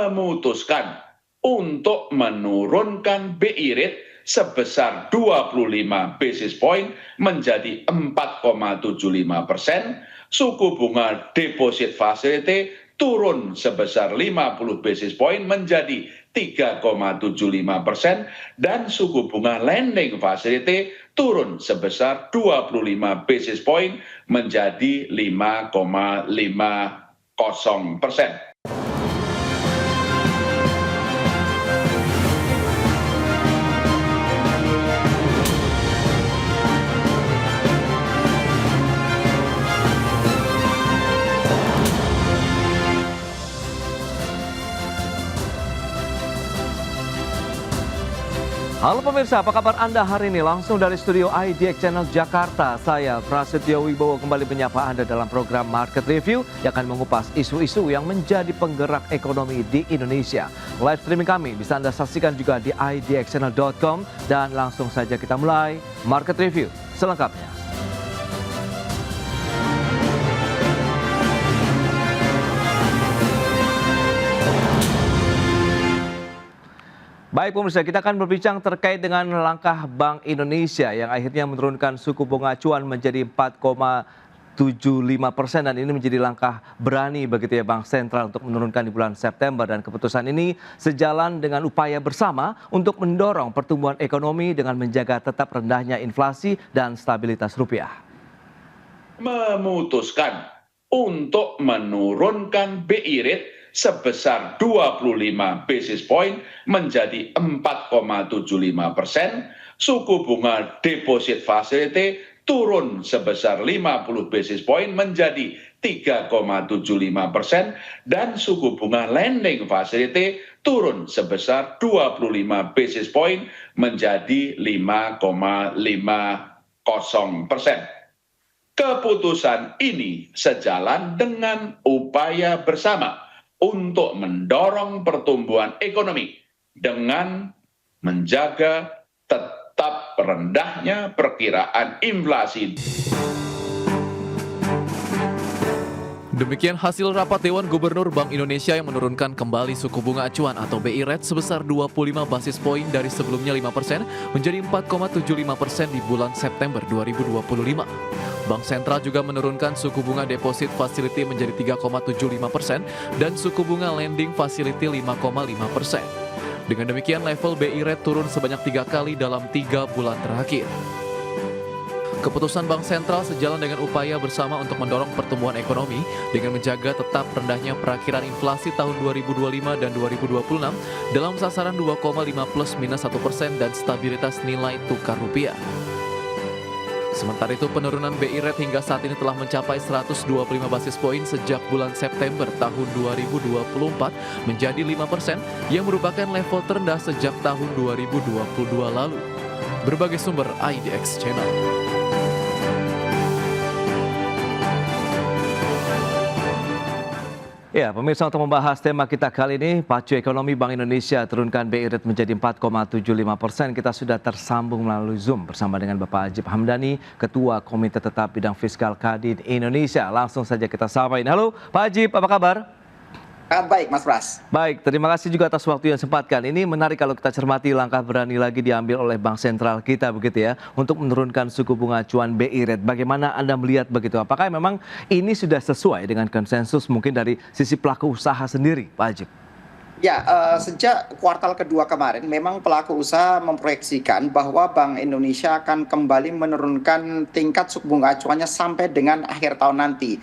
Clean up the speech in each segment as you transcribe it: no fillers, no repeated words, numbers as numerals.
memutuskan untuk menurunkan BI rate sebesar 25 basis point menjadi 4,75%, suku bunga deposit facility turun sebesar 50 basis point menjadi 3,75%, dan suku bunga lending facility turun sebesar 25 basis point menjadi 5,50%. Halo pemirsa, apa kabar Anda hari ini? Langsung dari studio IDX Channel Jakarta, saya Prasetyo Wibowo kembali menyapa Anda dalam program Market Review yang akan mengupas isu-isu yang menjadi penggerak ekonomi di Indonesia. Live streaming kami bisa Anda saksikan juga di idxchannel.com, dan langsung saja kita mulai Market Review selengkapnya. Baik pemirsa, kita akan berbincang terkait dengan langkah Bank Indonesia yang akhirnya menurunkan suku bunga acuan menjadi 4,75%, dan ini menjadi langkah berani begitu ya Bank Sentral untuk menurunkan di bulan September, dan keputusan ini sejalan dengan upaya bersama untuk mendorong pertumbuhan ekonomi dengan menjaga tetap rendahnya inflasi dan stabilitas rupiah. Memutuskan untuk menurunkan BI rate sebesar 25 basis point menjadi 4,75%, suku bunga deposit facility turun sebesar 50 basis point menjadi 3,75%, dan suku bunga lending facility turun sebesar 25 basis point menjadi 5,50%. Keputusan ini sejalan dengan upaya bersama untuk mendorong pertumbuhan ekonomi dengan menjaga tetap rendahnya perkiraan inflasi. Demikian hasil rapat Dewan Gubernur Bank Indonesia yang menurunkan kembali suku bunga acuan atau BI rate sebesar 25 basis poin dari sebelumnya 5% menjadi 4,75% di bulan September 2025. Bank Sentral juga menurunkan suku bunga deposit facility menjadi 3,75% dan suku bunga lending facility 5,5%. Dengan demikian level BI rate turun sebanyak 3 kali dalam 3 bulan terakhir. Keputusan Bank Sentral sejalan dengan upaya bersama untuk mendorong pertumbuhan ekonomi dengan menjaga tetap rendahnya perakiran inflasi tahun 2025 dan 2026 dalam sasaran 2,5 plus minus 1% dan stabilitas nilai tukar rupiah. Sementara itu penurunan BI rate hingga saat ini telah mencapai 125 basis poin sejak bulan September tahun 2024 menjadi 5% yang merupakan level terendah sejak tahun 2022 lalu. Berbagai sumber IDX Channel. Ya, pemirsa, untuk membahas tema kita kali ini, pacu ekonomi Bank Indonesia turunkan BI rate menjadi 4,75%. Kita sudah tersambung melalui Zoom bersama dengan Bapak Ajib Hamdani, Ketua Komite Tetap Bidang Fiskal Kadin Indonesia. Langsung saja kita sampaikan. Halo Pak Ajib, apa kabar? Baik, Mas Pras. Baik, terima kasih juga atas waktu yang sempatkan. Ini menarik kalau kita cermati langkah berani lagi diambil oleh Bank Sentral kita begitu ya, untuk menurunkan suku bunga acuan BI rate. Bagaimana Anda melihat begitu? Apakah memang ini sudah sesuai dengan konsensus mungkin dari sisi pelaku usaha sendiri, Pak Ajib? Ya, sejak kuartal kedua kemarin memang pelaku usaha memproyeksikan bahwa Bank Indonesia akan kembali menurunkan tingkat suku bunga acuannya sampai dengan akhir tahun nanti.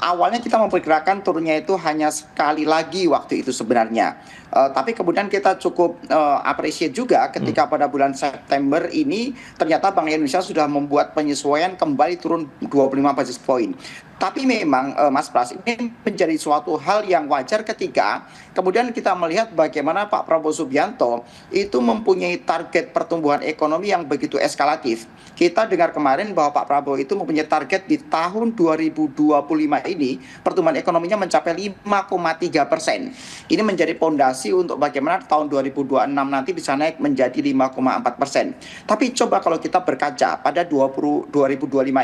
Awalnya kita memperkirakan turunnya itu hanya sekali lagi waktu itu sebenarnya. Tapi kemudian kita cukup appreciate juga ketika pada bulan September ini ternyata Bank Indonesia sudah membuat penyesuaian kembali turun 25 basis point. Tapi memang Mas Pras, ini menjadi suatu hal yang wajar ketika kemudian kita melihat bagaimana Pak Prabowo Subianto itu mempunyai target pertumbuhan ekonomi yang begitu eskalatif. Kita dengar kemarin bahwa Pak Prabowo itu mempunyai target di tahun 2025 ini pertumbuhan ekonominya mencapai 5,3%. Ini menjadi pondasi untuk bagaimana tahun 2026 nanti bisa naik menjadi 5,4%. Tapi coba kalau kita berkaca pada 2025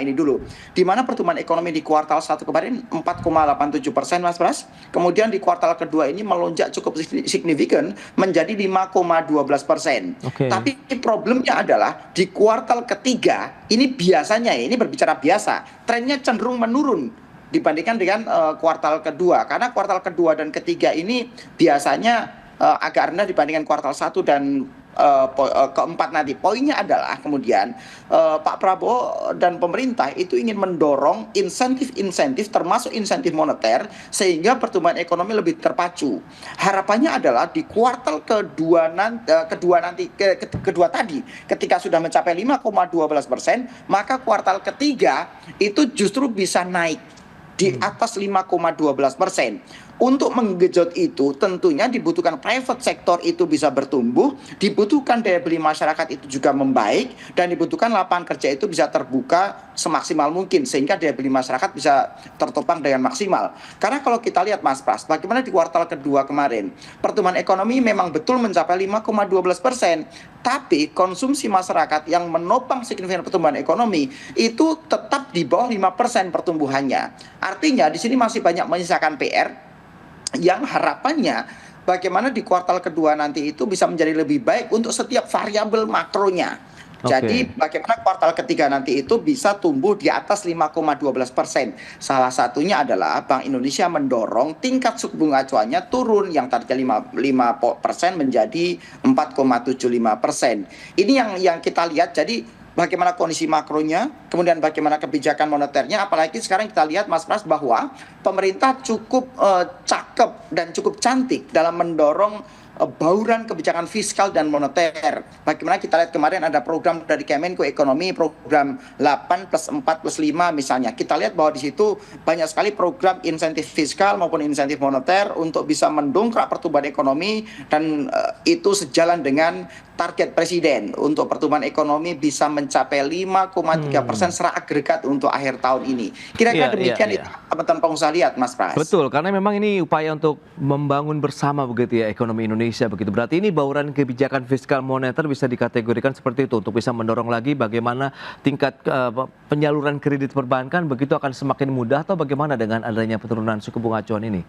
ini dulu, di mana pertumbuhan ekonomi di kuartal kuartal 1 kemarin 4,87% Mas Pras. Kemudian di kuartal kedua ini melonjak cukup signifikan menjadi 5,12%. Tapi problemnya adalah di kuartal ketiga ini biasanya, ini berbicara biasa, trennya cenderung menurun dibandingkan dengan kuartal kedua. Karena kuartal kedua dan ketiga ini biasanya agak rendah dibandingkan kuartal 1 dan keempat nanti. Poinnya adalah kemudian Pak Prabowo dan pemerintah itu ingin mendorong insentif-insentif termasuk insentif moneter sehingga pertumbuhan ekonomi lebih terpacu. Harapannya adalah di kuartal kedua tadi ketika sudah mencapai 5,12%, maka kuartal ketiga itu justru bisa naik di atas 5,12%. Untuk menggenjot itu tentunya dibutuhkan private sector itu bisa bertumbuh, dibutuhkan daya beli masyarakat itu juga membaik, dan dibutuhkan lapangan kerja itu bisa terbuka semaksimal mungkin sehingga daya beli masyarakat bisa tertopang dengan maksimal. Karena kalau kita lihat Mas Pras, bagaimana di kuartal kedua kemarin, pertumbuhan ekonomi memang betul mencapai 5,12%, tapi konsumsi masyarakat yang menopang signifikan pertumbuhan ekonomi itu tetap di bawah 5% pertumbuhannya. Artinya di sini masih banyak menyisakan PR yang harapannya bagaimana di kuartal kedua nanti itu bisa menjadi lebih baik untuk setiap variabel makronya. Jadi bagaimana kuartal ketiga nanti itu bisa tumbuh di atas 5,12%. Salah satunya adalah Bank Indonesia mendorong tingkat suku bunga acuannya turun yang tadinya 5% menjadi 4,75%. Ini yang kita lihat. Jadi bagaimana kondisi makronya, kemudian bagaimana kebijakan moneternya, apalagi sekarang kita lihat Mas Pras bahwa pemerintah cukup cakep dan cukup cantik dalam mendorong bauran kebijakan fiskal dan moneter. Bagaimana kita lihat kemarin ada program dari Kemenko Ekonomi, program 8+4+5 misalnya. Kita lihat bahwa di situ banyak sekali program insentif fiskal maupun insentif moneter untuk bisa mendongkrak pertumbuhan ekonomi, dan itu sejalan dengan target Presiden untuk pertumbuhan ekonomi bisa mencapai 5,3% secara agregat untuk akhir tahun ini. Kira-kira demikian itu teman-teman pengusaha lihat Mas Pras. Betul, karena memang ini upaya untuk membangun bersama begitu ya ekonomi Indonesia begitu. Berarti ini bauran kebijakan fiskal moneter bisa dikategorikan seperti itu untuk bisa mendorong lagi bagaimana tingkat penyaluran kredit perbankan begitu akan semakin mudah, atau bagaimana dengan adanya penurunan suku bunga acuan ini?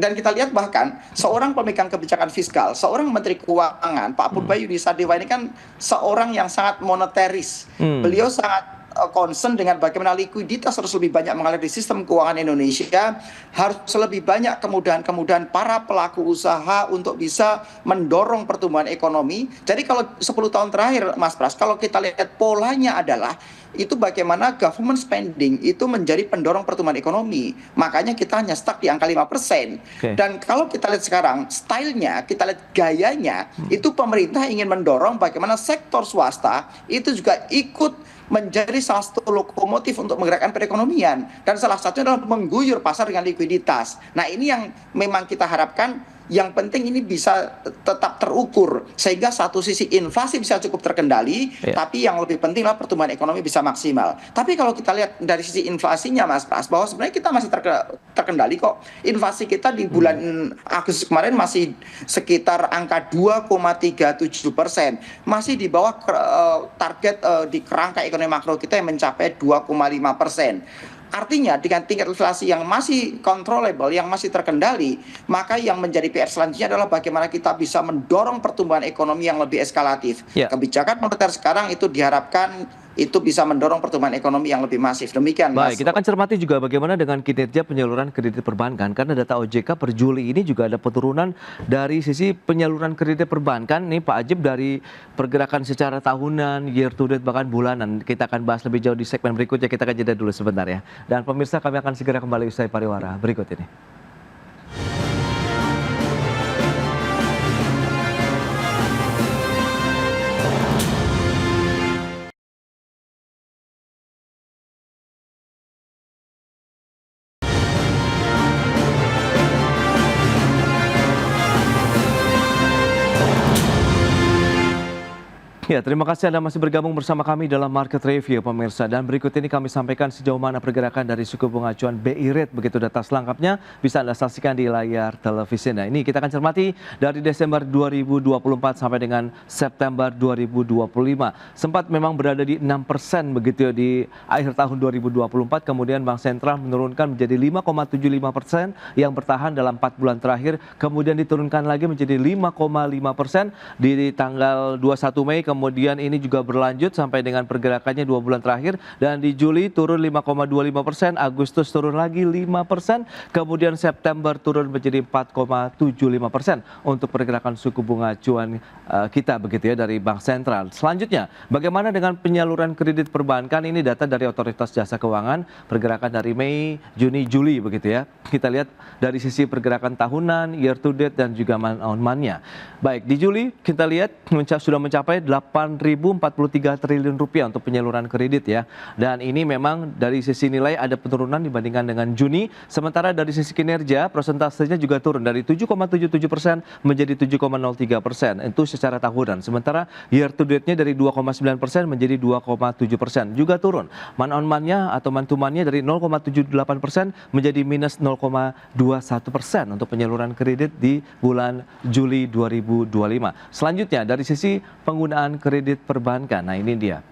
Dan kita lihat bahkan seorang pemegang kebijakan fiskal, seorang Menteri Keuangan Pak Purbayudi Sadewa ini kan seorang yang sangat moneteris. Beliau sangat concern dengan bagaimana likuiditas harus lebih banyak mengalir di sistem keuangan Indonesia, harus lebih banyak kemudahan-kemudahan para pelaku usaha untuk bisa mendorong pertumbuhan ekonomi. Jadi kalau 10 tahun terakhir Mas Pras, kalau kita lihat polanya adalah itu bagaimana government spending itu menjadi pendorong pertumbuhan ekonomi. Makanya kita hanya stuck di angka 5%. Dan kalau kita lihat sekarang stylenya, kita lihat gayanya, itu pemerintah ingin mendorong bagaimana sektor swasta itu juga ikut menjadi salah satu lokomotif untuk menggerakkan perekonomian, dan salah satunya adalah mengguyur pasar dengan likuiditas. Nah, ini yang memang kita harapkan. Yang penting ini bisa tetap terukur sehingga satu sisi inflasi bisa cukup terkendali, tapi yang lebih pentinglah pertumbuhan ekonomi bisa maksimal. Tapi kalau kita lihat dari sisi inflasinya Mas Pras, bahwa sebenarnya kita masih terkendali kok. Inflasi kita di bulan Agustus kemarin masih sekitar angka 2,37%, masih di bawah target di kerangka ekonomi makro kita yang mencapai 2,5%. Artinya dengan tingkat inflasi yang masih controllable, yang masih terkendali, maka yang menjadi PR selanjutnya adalah bagaimana kita bisa mendorong pertumbuhan ekonomi yang lebih eskalatif. Kebijakan moneter sekarang itu diharapkan itu bisa mendorong pertumbuhan ekonomi yang lebih masif. Demikian Mas. Baik, kita akan cermati juga bagaimana dengan kinerja penyaluran kredit perbankan, karena data OJK per Juli ini juga ada penurunan dari sisi penyaluran kredit perbankan. Nih Pak Ajib, dari pergerakan secara tahunan, year to date bahkan bulanan. Kita akan bahas lebih jauh di segmen berikutnya. Kita akan jeda dulu sebentar ya. Dan pemirsa, kami akan segera kembali usai pariwara berikut ini. Ya, terima kasih Anda masih bergabung bersama kami dalam Market Review, pemirsa. Dan berikut ini kami sampaikan sejauh mana pergerakan dari suku bunga acuan BI Rate. Begitu data selengkapnya bisa Anda saksikan di layar televisi. Nah, ini kita akan cermati dari Desember 2024 sampai dengan September 2025. Sempat memang berada di 6% begitu ya di akhir tahun 2024. Kemudian Bank Sentral menurunkan menjadi 5,75% yang bertahan dalam 4 bulan terakhir. Kemudian diturunkan lagi menjadi 5,5% di tanggal 21 Mei. Kemudian ini juga berlanjut sampai dengan pergerakannya 2 bulan terakhir, dan di Juli turun 5,25%, Agustus turun lagi 5%, kemudian September turun menjadi 4,75% untuk pergerakan suku bunga acuan kita begitu ya dari Bank Sentral. Selanjutnya, bagaimana dengan penyaluran kredit perbankan? Ini data dari Otoritas Jasa Keuangan, pergerakan dari Mei, Juni, Juli begitu ya. Kita lihat dari sisi pergerakan tahunan, year to date dan juga month on month-nya. Baik, di Juli kita lihat sudah mencapai 8.043 triliun rupiah untuk penyaluran kredit ya. Dan ini memang dari sisi nilai ada penurunan dibandingkan dengan Juni. Sementara dari sisi kinerja prosentasenya juga turun dari 7,77% menjadi 7,03%. Itu secara tahunan. Sementara year to date-nya dari 2,9% menjadi 2,7%. Juga turun. Man on month-nya atau man to month-nya dari 0,78% menjadi minus 0,21% untuk penyaluran kredit di bulan Juli 2025. Selanjutnya dari sisi penggunaan kredit perbankan. Nah, ini dia.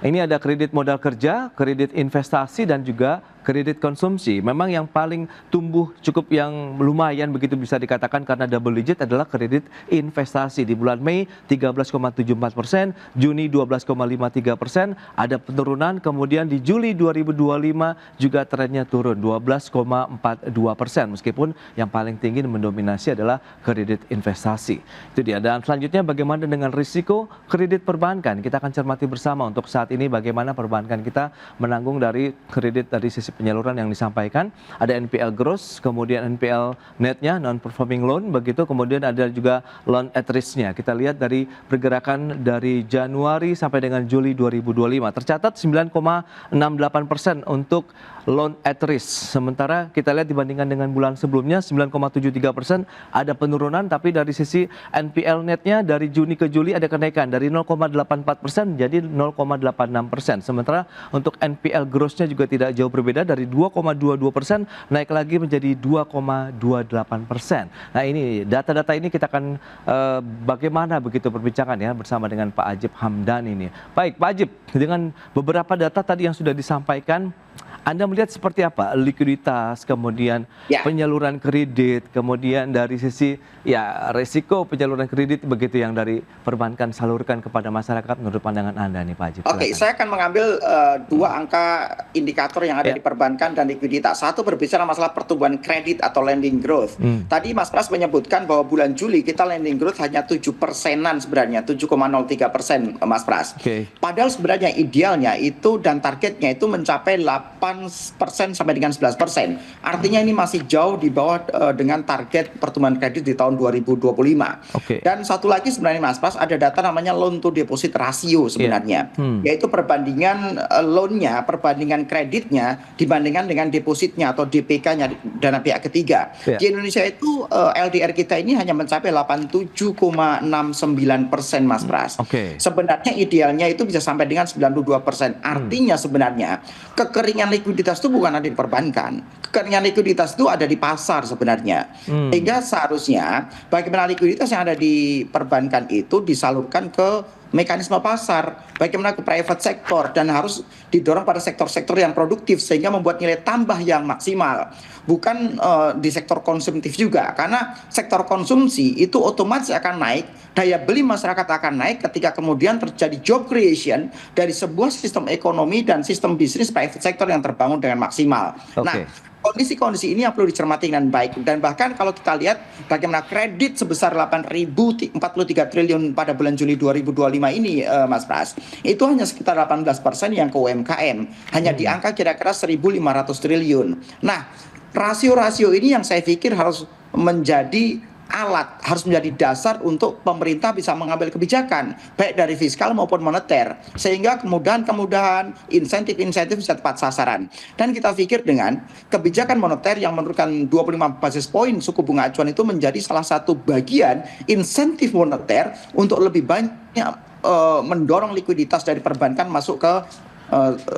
Ini ada kredit modal kerja, kredit investasi dan juga kredit konsumsi. Memang yang paling tumbuh cukup yang lumayan begitu bisa dikatakan karena double digit adalah kredit investasi. Di bulan Mei 13,74%, Juni 12,53%, ada penurunan. Kemudian di Juli 2025 juga trennya turun 12,42%. Meskipun yang paling tinggi mendominasi adalah kredit investasi. Itu dia. Dan selanjutnya bagaimana dengan risiko kredit perbankan? Kita akan cermati bersama untuk saat ini bagaimana perbankan kita menanggung dari kredit dari sisi penyaluran yang disampaikan. Ada NPL gross, kemudian NPL netnya, non-performing loan, begitu. Kemudian ada juga loan at risk-nya. Kita lihat dari pergerakan dari Januari sampai dengan Juli 2025. Tercatat 9,68% untuk loan at risk. Sementara kita lihat dibandingkan dengan bulan sebelumnya 9,73% ada penurunan, tapi dari sisi NPL netnya dari Juni ke Juli ada kenaikan dari 0,84% menjadi 0,86%. Sementara untuk NPL gross-nya juga tidak jauh berbeda, dari 2,22% naik lagi menjadi 2,28%. Nah, ini data-data ini kita akan bagaimana begitu perbincangan ya bersama dengan Pak Ajib Hamdan ini. Baik, Pak Ajib, dengan beberapa data tadi yang sudah disampaikan, Anda melihat seperti apa likuiditas, kemudian penyaluran kredit, kemudian dari sisi resiko penyaluran kredit begitu yang dari perbankan salurkan kepada masyarakat menurut pandangan Anda nih Pak Ajib? Oke, saya akan mengambil dua angka indikator yang ada di perbankan dan likuiditas. Satu berbicara masalah pertumbuhan kredit atau lending growth. Tadi Mas Pras menyebutkan bahwa bulan Juli kita lending growth hanya 7%-an sebenarnya, 7,03% Mas Pras. Padahal sebenarnya idealnya itu dan targetnya itu mencapai 8% sampai dengan 11%. Artinya ini masih jauh di bawah dengan target pertumbuhan kredit di tahun 2025. Dan satu lagi sebenarnya Mas Pras, ada data namanya loan to deposit ratio sebenarnya. Yaitu perbandingan loan-nya, perbandingan kreditnya dibandingkan dengan depositnya atau DPK-nya, dana pihak ketiga. Di Indonesia itu LDR kita ini hanya mencapai 87,69% Mas Pras. Sebenarnya idealnya itu bisa sampai dengan 92%. Artinya sebenarnya kekeringan likuiditas itu bukan ada di perbankan. Kekeringan likuiditas itu ada di pasar sebenarnya. Sehingga seharusnya bagaimana likuiditas yang ada di perbankan itu disalurkan ke mekanisme pasar, bagaimana ke private sector, dan harus didorong pada sektor-sektor yang produktif sehingga membuat nilai tambah yang maksimal. Bukan di sektor konsumtif juga, karena sektor konsumsi itu otomatis akan naik, daya beli masyarakat akan naik ketika kemudian terjadi job creation dari sebuah sistem ekonomi dan sistem bisnis private sector yang terbangun dengan maksimal. Nah, kondisi-kondisi ini yang perlu dicermati dengan baik. Dan bahkan kalau kita lihat bagaimana kredit sebesar 8.043 triliun pada bulan Juli 2025 ini Mas Pras, itu hanya sekitar 18% yang ke UMKM, hanya di angka kira-kira 1.500 triliun. Nah, rasio-rasio ini yang saya pikir harus menjadi alat, harus menjadi dasar untuk pemerintah bisa mengambil kebijakan, baik dari fiskal maupun moneter, sehingga kemudahan insentif-insentif bisa tepat sasaran. Dan kita pikir dengan kebijakan moneter yang menurunkan 25 basis poin suku bunga acuan itu menjadi salah satu bagian insentif moneter untuk lebih banyak mendorong likuiditas dari perbankan masuk ke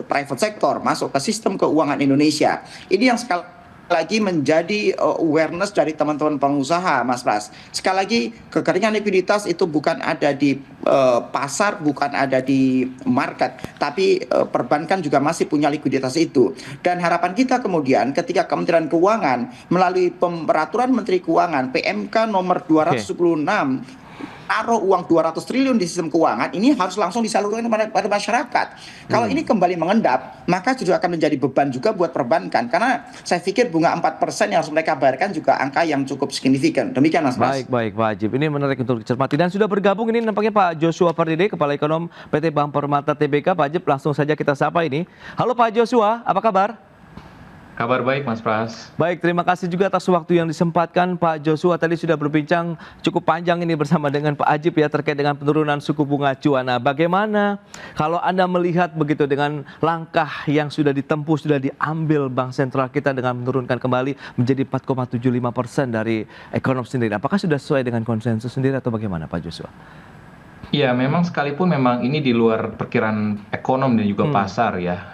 private sector, masuk ke sistem keuangan Indonesia. Ini yang sekali lagi menjadi awareness dari teman-teman pengusaha, Mas Pras. Sekali lagi, kekeringan likuiditas itu bukan ada di pasar, bukan ada di market, tapi perbankan juga masih punya likuiditas itu. Dan harapan kita kemudian ketika Kementerian Keuangan melalui peraturan Menteri Keuangan PMK nomor 276 taruh uang 200 triliun di sistem keuangan, ini harus langsung disalurkan kepada masyarakat. Kalau ini kembali mengendap, maka juga akan menjadi beban juga buat perbankan. Karena saya pikir bunga 4% yang harus mereka bayarkan juga angka yang cukup signifikan. Demikian, Mas Pras. Baik Pak Ajib. Ini menarik untuk dicermati. Dan sudah bergabung ini nampaknya Pak Joshua Pardede, Kepala Ekonom PT Bank Permata Tbk. Pak Ajib, langsung saja kita sapa ini. Halo Pak Joshua, apa kabar? Kabar baik, Mas Pras. Baik, terima kasih juga atas waktu yang disempatkan. Pak Joshua tadi sudah berbincang cukup panjang ini bersama dengan Pak Ajib ya terkait dengan penurunan suku bunga acuan. Nah, bagaimana kalau Anda melihat begitu dengan langkah yang sudah ditempuh, sudah diambil Bank Sentral kita dengan menurunkan kembali menjadi 4,75% dari ekonom sendiri. Apakah sudah sesuai dengan konsensus sendiri atau bagaimana Pak Joshua? Ya, memang sekalipun memang ini di luar perkiraan ekonom dan juga pasar ya,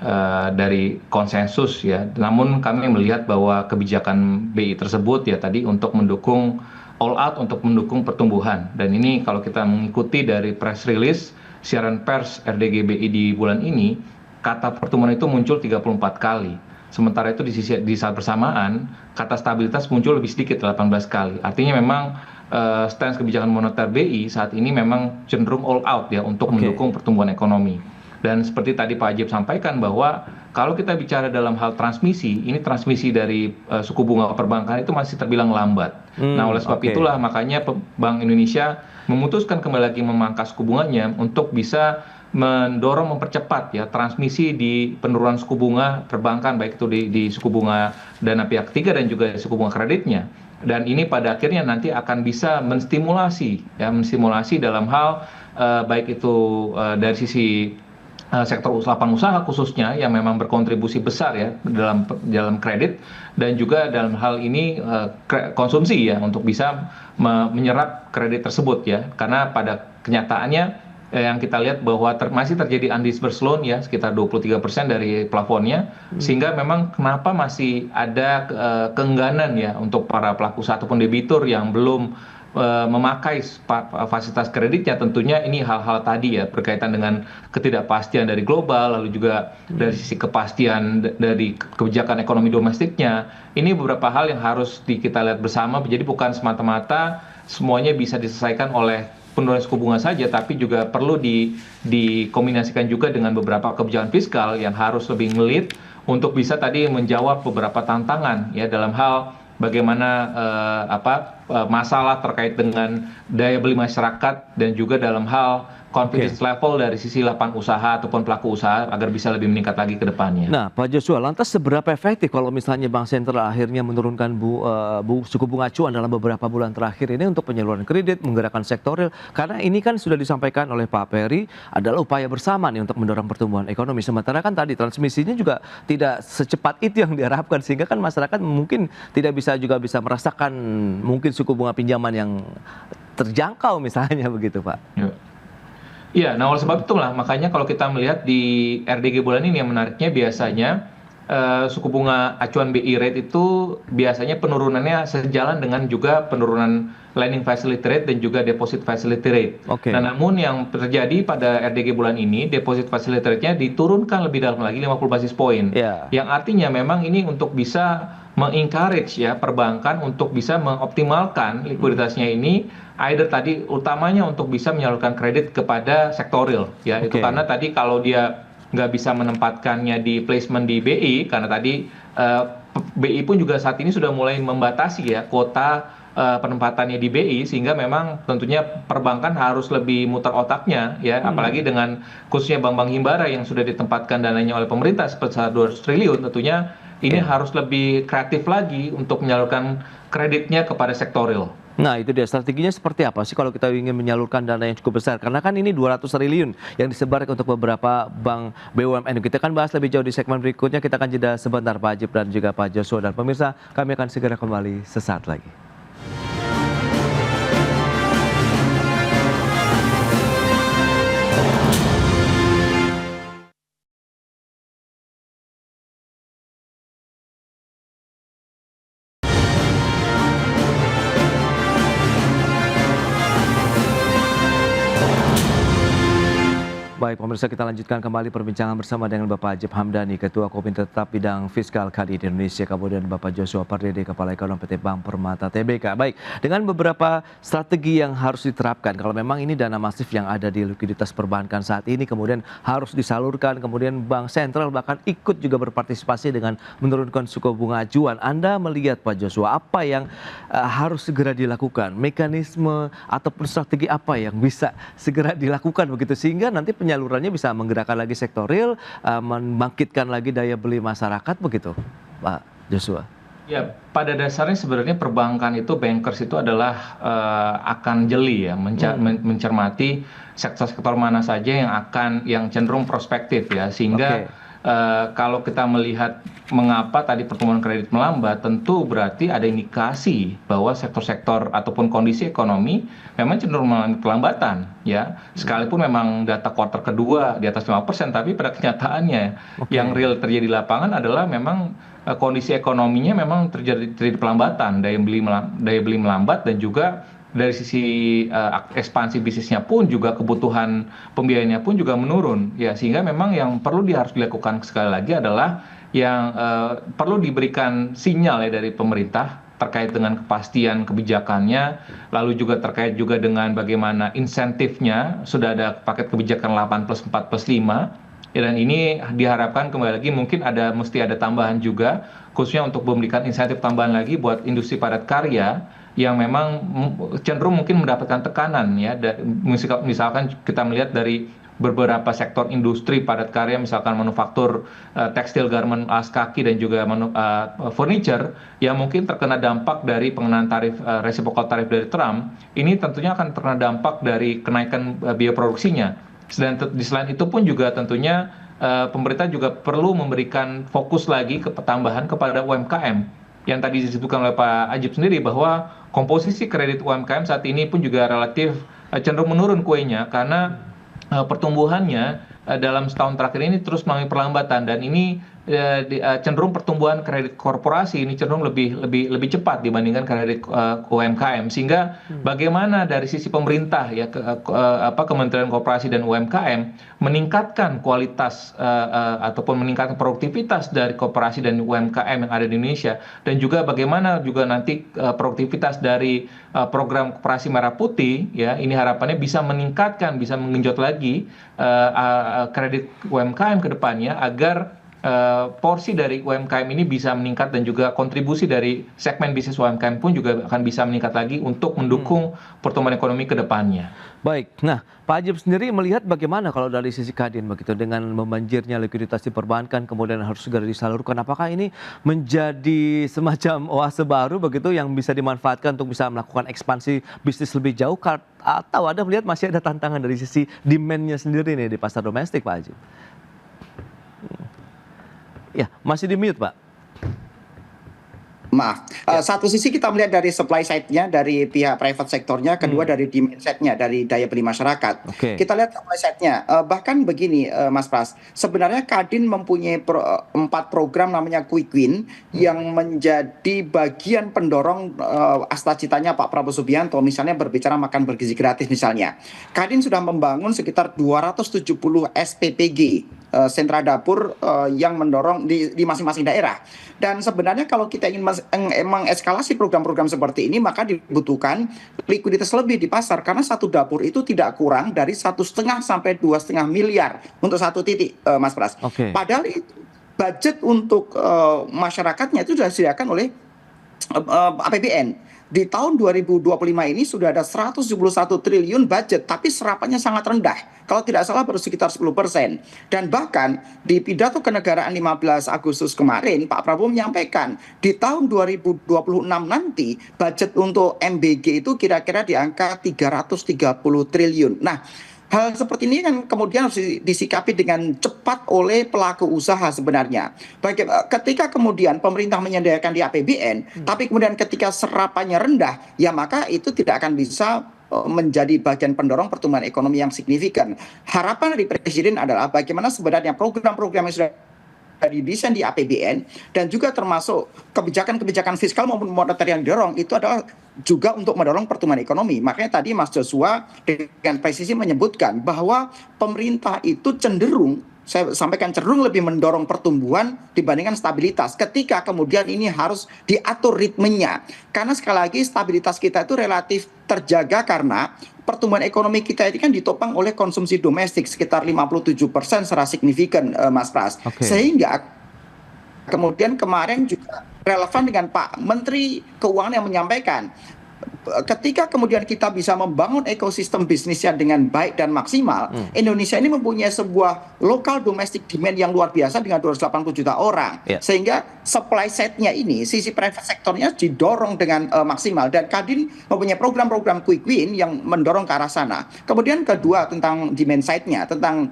dari konsensus ya. Namun kami melihat bahwa kebijakan BI tersebut ya tadi untuk mendukung all out, untuk mendukung pertumbuhan. Dan ini kalau kita mengikuti dari press release siaran pers RDG BI di bulan ini, kata pertumbuhan itu muncul 34 kali. Sementara itu di saat bersamaan kata stabilitas muncul lebih sedikit 18 kali. Artinya memang stance kebijakan moneter BI saat ini memang cenderung all out ya untuk mendukung pertumbuhan ekonomi. Dan seperti tadi Pak Ajib sampaikan bahwa kalau kita bicara dalam hal transmisi, ini transmisi dari suku bunga perbankan itu masih terbilang lambat. Nah, oleh sebab itulah makanya Bank Indonesia memutuskan kembali lagi memangkas suku bunganya untuk bisa mendorong mempercepat ya transmisi di penurunan suku bunga perbankan, baik itu di suku bunga dana pihak ketiga dan juga suku bunga kreditnya. Dan ini pada akhirnya nanti akan bisa menstimulasi dalam hal baik itu dari sisi sektor lapangan usaha khususnya yang memang berkontribusi besar ya dalam kredit, dan juga dalam hal ini konsumsi ya untuk bisa menyerap kredit tersebut ya, karena pada kenyataannya yang kita lihat bahwa masih terjadi undisbursed loan ya sekitar 23% dari plafonnya, sehingga memang kenapa masih ada keengganan ya untuk para pelaku usaha ataupun debitur yang belum memakai fasilitas kreditnya. Tentunya ini hal-hal tadi ya berkaitan dengan ketidakpastian dari global, lalu juga dari sisi kepastian dari kebijakan ekonomi domestiknya. Ini beberapa hal yang harus kita lihat bersama, jadi bukan semata-mata semuanya bisa diselesaikan oleh penurunan suku bunga saja, tapi juga perlu dikombinasikan juga dengan beberapa kebijakan fiskal yang harus lebih ngelit untuk bisa tadi menjawab beberapa tantangan ya dalam hal bagaimana masalah terkait dengan daya beli masyarakat dan juga dalam hal confidence level dari sisi lapangan usaha ataupun pelaku usaha agar bisa lebih meningkat lagi ke depannya. Nah, Pak Joshua, lantas seberapa efektif kalau misalnya Bank Sentral akhirnya menurunkan suku bunga acuan dalam beberapa bulan terakhir ini untuk penyaluran kredit, menggerakkan sektor real? Karena ini kan sudah disampaikan oleh Pak Peri adalah upaya bersama nih untuk mendorong pertumbuhan ekonomi. Sementara kan tadi transmisinya juga tidak secepat itu yang diharapkan, sehingga kan masyarakat mungkin tidak bisa merasakan mungkin suku bunga pinjaman yang terjangkau misalnya begitu, Pak. Iya, nah oleh sebab itulah makanya kalau kita melihat di RDG bulan ini yang menariknya biasanya suku bunga acuan BI rate itu biasanya penurunannya sejalan dengan juga penurunan lending facility rate dan juga deposit facility rate. Nah, namun yang terjadi pada RDG bulan ini deposit facility rate-nya diturunkan lebih dalam lagi 50 basis poin. Yang artinya memang ini untuk bisa mengencourage ya perbankan untuk bisa mengoptimalkan likuiditasnya ini, either tadi utamanya untuk bisa menyalurkan kredit kepada sektor real ya. Itu karena tadi kalau dia nggak bisa menempatkannya di placement di BI, karena tadi BI pun juga saat ini sudah mulai membatasi ya kuota penempatannya di BI, sehingga memang tentunya perbankan harus lebih muter otaknya ya, apalagi dengan khususnya bank-bank himbara yang sudah ditempatkan dananya oleh pemerintah seperti 200 triliun, tentunya ini harus lebih kreatif lagi untuk menyalurkan kreditnya kepada sektor real. Nah, itu dia strateginya seperti apa sih kalau kita ingin menyalurkan dana yang cukup besar? Karena kan ini 200 triliun yang disebar untuk beberapa bank BUMN. Kita akan bahas lebih jauh di segmen berikutnya. Kita akan jeda sebentar Pak Ajib dan juga Pak Joshua. Dan pemirsa, kami akan segera kembali sesaat lagi. Baik, pemirsa, kita lanjutkan kembali perbincangan bersama dengan Bapak Ajib Hamdani, Ketua Komite Tetap Bidang Fiskal Kadin Indonesia, kemudian Bapak Joshua Pardede, Kepala Ekonomi PT Bank Permata Tbk. Baik, dengan beberapa strategi yang harus diterapkan, kalau memang ini dana masif yang ada di likuiditas perbankan saat ini, kemudian harus disalurkan, kemudian Bank Sentral bahkan ikut juga berpartisipasi dengan menurunkan suku bunga acuan. Anda melihat Pak Joshua, apa yang harus segera dilakukan? Mekanisme ataupun strategi apa yang bisa segera dilakukan begitu, sehingga nanti penyalurannya bisa menggerakkan lagi sektor real, membangkitkan lagi daya beli masyarakat begitu, Pak Joshua? Ya, pada dasarnya sebenarnya perbankan itu, bankers itu adalah akan jeli ya, mencermati sektor-sektor mana saja yang cenderung prospektif ya, sehingga kalau kita melihat mengapa tadi pertumbuhan kredit melambat, tentu berarti ada indikasi bahwa sektor-sektor ataupun kondisi ekonomi memang cenderung mengalami pelambatan ya. Sekalipun memang data kuartal kedua di atas 5%, tapi pada kenyataannya yang real terjadi di lapangan adalah memang kondisi ekonominya memang terjadi pelambatan, daya beli melambat, dan juga dari sisi ekspansi bisnisnya pun juga kebutuhan pembiayaannya pun juga menurun ya, sehingga memang yang harus dilakukan sekali lagi adalah yang perlu diberikan sinyal ya dari pemerintah terkait dengan kepastian kebijakannya, lalu juga terkait juga dengan bagaimana insentifnya. Sudah ada paket kebijakan 8+4+5 ya, dan ini diharapkan kembali lagi mungkin mesti ada tambahan juga, khususnya untuk memberikan insentif tambahan lagi buat industri padat karya yang memang cenderung mungkin mendapatkan tekanan ya. Misalkan kita melihat dari beberapa sektor industri padat karya, misalkan manufaktur, tekstil, garment, alas kaki, dan juga furniture yang mungkin terkena dampak dari pengenaan tarif reciprocal tarif dari Trump. Ini tentunya akan terkena dampak dari kenaikan biaya produksinya. Selain itu pun juga tentunya pemerintah juga perlu memberikan fokus lagi ke tambahan kepada UMKM yang tadi disebutkan oleh Pak Ajib sendiri, bahwa komposisi kredit UMKM saat ini pun juga relatif cenderung menurun kuenya, karena pertumbuhannya dalam setahun terakhir ini terus mengalami perlambatan, dan ini cenderung pertumbuhan kredit korporasi ini cenderung lebih cepat dibandingkan kredit UMKM, sehingga bagaimana dari sisi pemerintah ya, Kementerian Koperasi dan UMKM meningkatkan kualitas ataupun meningkatkan produktivitas dari koperasi dan UMKM yang ada di Indonesia, dan juga bagaimana juga nanti produktivitas dari program Koperasi Merah Putih ya, ini harapannya bisa meningkatkan, bisa menggenjot lagi kredit UMKM ke depannya, agar porsi dari UMKM ini bisa meningkat, dan juga kontribusi dari segmen bisnis UMKM pun juga akan bisa meningkat lagi untuk mendukung pertumbuhan ekonomi ke depannya. Baik, nah Pak Ajib sendiri melihat bagaimana kalau dari sisi Kadin begitu, dengan membanjirnya likuiditas di perbankan kemudian harus segera disalurkan, apakah ini menjadi semacam oase baru begitu yang bisa dimanfaatkan untuk bisa melakukan ekspansi bisnis lebih jauh, atau Anda melihat masih ada tantangan dari sisi demand-nya sendiri nih di pasar domestik, Pak Ajib? Ya, masih di mute, Pak. Maaf, satu sisi kita melihat dari supply side-nya, dari pihak private sektornya, kedua dari demand side-nya, dari daya beli masyarakat. Kita lihat supply side-nya, bahkan begini Mas Pras, sebenarnya Kadin mempunyai 4 program namanya Quick Win yang menjadi bagian pendorong cita-citanya Pak Prabowo Subianto, misalnya berbicara makan bergizi gratis misalnya. Kadin sudah membangun sekitar 270 SPPG, sentra dapur yang mendorong di masing-masing daerah. Dan sebenarnya kalau kita ingin mengeskalasi program-program seperti ini, maka dibutuhkan likuiditas lebih di pasar, karena satu dapur itu tidak kurang dari 1,5 sampai 2,5 miliar untuk satu titik, Mas Pras. Padahal budget untuk masyarakatnya itu sudah disediakan oleh APBN. di tahun 2025 ini sudah ada 171 triliun budget, tapi serapannya sangat rendah. Kalau tidak salah baru sekitar 10%. Dan bahkan di pidato kenegaraan 15 Agustus kemarin, Pak Prabowo menyampaikan di tahun 2026 nanti budget untuk MBG itu kira-kira di angka 330 triliun. Nah, hal seperti ini kan kemudian harus disikapi dengan cepat oleh pelaku usaha sebenarnya. Ketika kemudian pemerintah menyediakan di APBN, tapi kemudian ketika serapannya rendah, ya maka itu tidak akan bisa menjadi bagian pendorong pertumbuhan ekonomi yang signifikan. Harapan dari Presiden adalah bagaimana sebenarnya program-program yang sudah didesain di APBN dan juga termasuk kebijakan-kebijakan fiskal maupun moneter yang didorong itu adalah juga untuk mendorong pertumbuhan ekonomi. Makanya tadi Mas Joshua dengan presisi menyebutkan bahwa pemerintah itu cenderung, saya sampaikan cenderung lebih mendorong pertumbuhan dibandingkan stabilitas. Ketika kemudian ini harus diatur ritmenya. Karena sekali lagi stabilitas kita itu relatif terjaga karena pertumbuhan ekonomi kita ini kan ditopang oleh konsumsi domestik sekitar 57% secara signifikan, Mas Pras. Sehingga kemudian kemarin juga relevan dengan Pak Menteri Keuangan yang menyampaikan ketika kemudian kita bisa membangun ekosistem bisnisnya dengan baik dan maksimal, Indonesia ini mempunyai sebuah local domestic demand yang luar biasa dengan 280 juta orang. Sehingga supply side-nya ini, sisi private sektornya didorong dengan maksimal. Dan Kadin mempunyai program-program quick win yang mendorong ke arah sana. Kemudian kedua tentang demand side-nya, tentang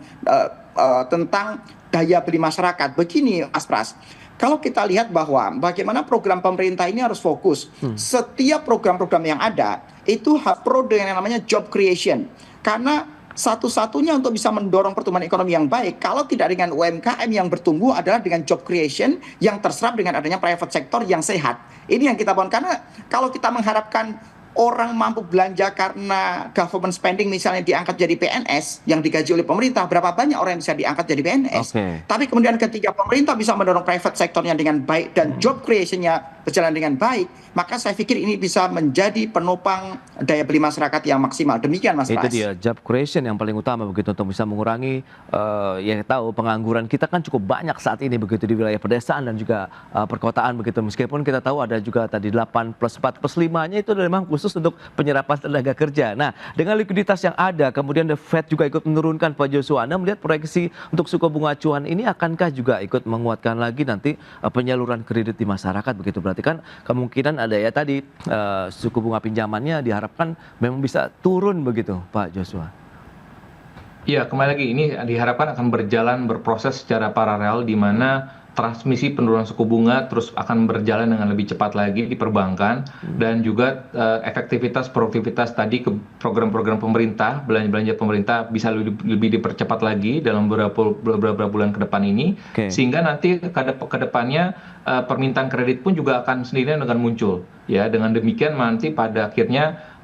daya beli masyarakat. Begini Mas Pras, kalau kita lihat bahwa bagaimana program pemerintah ini harus fokus, setiap program-program yang ada itu pro dengan yang namanya job creation. Karena satu-satunya untuk bisa mendorong pertumbuhan ekonomi yang baik, kalau tidak dengan UMKM yang bertumbuh adalah dengan job creation yang terserap dengan adanya private sector yang sehat. Ini yang kita bangun, karena kalau kita mengharapkan orang mampu belanja karena government spending misalnya diangkat jadi PNS yang digaji oleh pemerintah, berapa banyak orang yang bisa diangkat jadi PNS. Tapi kemudian ketika pemerintah bisa mendorong private sektornya dengan baik dan job creation-nya berjalan dengan baik, maka saya pikir ini bisa menjadi penopang daya beli masyarakat yang maksimal. Demikian Mas Pras. Itu dia job creation yang paling utama begitu untuk bisa mengurangi ya tahu pengangguran kita kan cukup banyak saat ini begitu di wilayah pedesaan dan juga perkotaan begitu. Meskipun kita tahu ada juga tadi 8+4+5-nya itu memang khusus untuk penyerapan tenaga kerja. Nah, dengan likuiditas yang ada, kemudian The Fed juga ikut menurunkan, Pak Joshua, Anda melihat proyeksi untuk suku bunga acuan ini akankah juga ikut menguatkan lagi nanti penyaluran kredit di masyarakat begitu? Berarti kan kemungkinan ada ya tadi suku bunga pinjamannya diharapkan memang bisa turun begitu, Pak Joshua. Iya, kembali lagi ini diharapkan akan berproses secara paralel di mana transmisi penurunan suku bunga terus akan berjalan dengan lebih cepat lagi di perbankan dan juga efektivitas produktivitas tadi ke program-program pemerintah, belanja pemerintah bisa lebih dipercepat lagi dalam beberapa bulan ke depan ini, sehingga nanti ke depannya permintaan kredit pun juga akan sendirian dengan muncul ya. Dengan demikian nanti pada akhirnya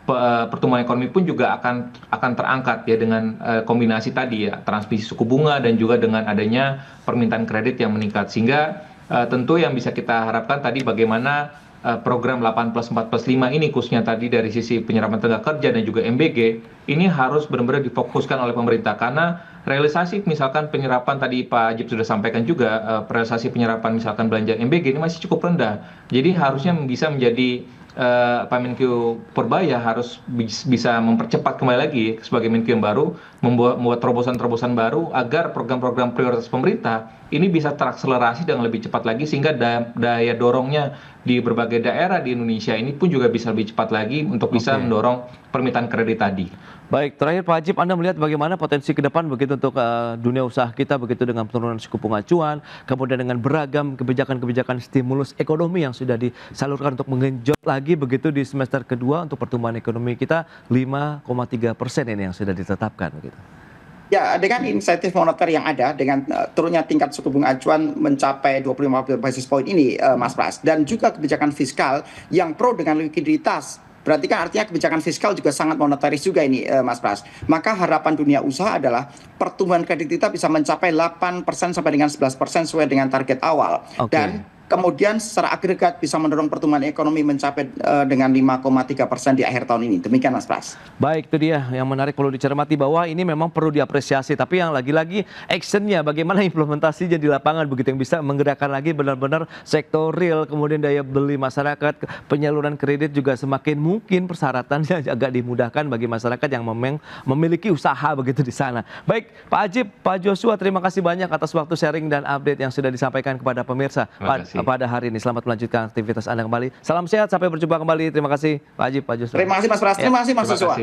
pertumbuhan ekonomi pun juga akan terangkat ya dengan kombinasi tadi ya, transmisi suku bunga dan juga dengan adanya permintaan kredit yang meningkat, sehingga tentu yang bisa kita harapkan tadi bagaimana program 8+4+5 ini khususnya tadi dari sisi penyerapan tenaga kerja dan juga MBG ini harus benar-benar difokuskan oleh pemerintah, karena realisasi misalkan penyerapan tadi Pak Ajib sudah sampaikan juga realisasi penyerapan misalkan belanja MBG ini masih cukup rendah. Jadi harusnya bisa menjadi Pak Menkyu Purbaya harus bisa mempercepat kembali lagi sebagai Menkyu yang baru, membuat terobosan-terobosan baru agar program-program prioritas pemerintah ini bisa terakselerasi dengan lebih cepat lagi, sehingga daya dorongnya di berbagai daerah di Indonesia ini pun juga bisa lebih cepat lagi untuk bisa mendorong permintaan kredit tadi. Baik, terakhir Pak Ajib, Anda melihat bagaimana potensi ke depan begitu untuk dunia usaha kita begitu dengan penurunan suku bunga acuan, kemudian dengan beragam kebijakan-kebijakan stimulus ekonomi yang sudah disalurkan untuk menggenjot lagi begitu di semester kedua untuk pertumbuhan ekonomi kita 5,3% ini yang sudah ditetapkan begitu. Ya, dengan insentif moneter yang ada, dengan turunnya tingkat suku bunga acuan mencapai 25 basis point ini, Mas Pras, dan juga kebijakan fiskal yang pro dengan likuiditas, berarti kan artinya kebijakan fiskal juga sangat monetaris juga ini, Mas Pras. Maka harapan dunia usaha adalah pertumbuhan kredit kita bisa mencapai 8% sampai dengan 11% sesuai dengan target awal. Dan kemudian secara agregat bisa mendorong pertumbuhan ekonomi mencapai dengan 5,3% di akhir tahun ini. Demikian Mas Pras. Baik, itu dia yang menarik perlu dicermati bahwa ini memang perlu diapresiasi. Tapi yang lagi-lagi actionnya, bagaimana implementasinya di lapangan begitu yang bisa menggerakkan lagi benar-benar sektor real, kemudian daya beli masyarakat, penyaluran kredit juga semakin mungkin persyaratannya agak dimudahkan bagi masyarakat yang memang memiliki usaha begitu di sana. Baik, Pak Ajib, Pak Joshua, terima kasih banyak atas waktu sharing dan update yang sudah disampaikan kepada pemirsa pada hari ini. Selamat melanjutkan aktivitas Anda kembali. Salam sehat, sampai berjumpa kembali. Terima kasih Pak Ajib, Pak Joshua. Terima kasih Mas Pras, terima kasih Mas Joshua.